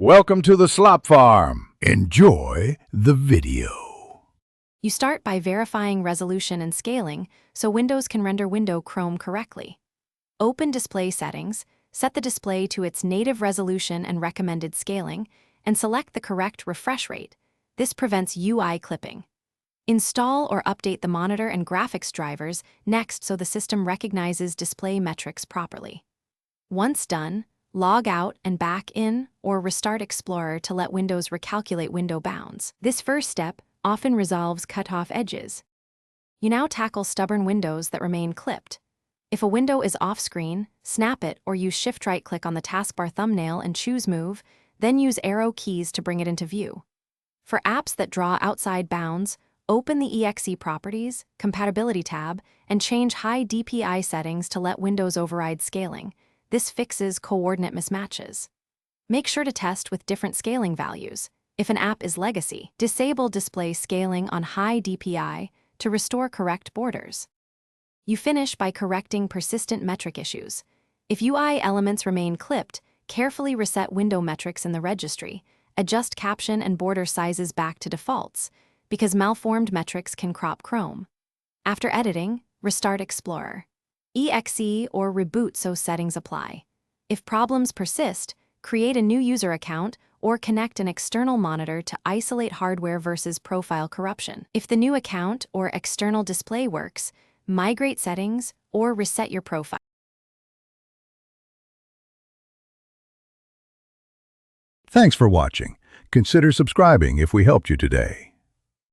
Welcome to the Slop Farm. Enjoy the video. You start by verifying resolution and scaling so Windows can render window Chrome correctly. Open Display Settings, set the display to its native resolution and recommended scaling, and select the correct refresh rate. This prevents UI clipping. Install or update the monitor and graphics drivers next so the system recognizes display metrics properly. Once done, log out and back in or restart Explorer to let Windows recalculate window bounds. This first step often resolves cut-off edges. You now tackle stubborn windows that remain clipped. If a window is off-screen, snap it or use Shift-right-click on the taskbar thumbnail and choose Move, then use arrow keys to bring it into view. For apps that draw outside bounds, open the EXE Properties, Compatibility tab, and change high DPI settings to let Windows override scaling. This fixes coordinate mismatches. Make sure to test with different scaling values. If an app is legacy, disable display scaling on high DPI to restore correct borders. You finish by correcting persistent metric issues. If UI elements remain clipped, carefully reset window metrics in the registry, adjust caption and border sizes back to defaults, because malformed metrics can crop Chrome. After editing, restart Explorer. EXE or reboot so settings apply. If problems persist, create a new user account or connect an external monitor to isolate hardware versus profile corruption. If the new account or external display works, migrate settings or reset your profile. Thanks for watching. Consider subscribing if we helped you today.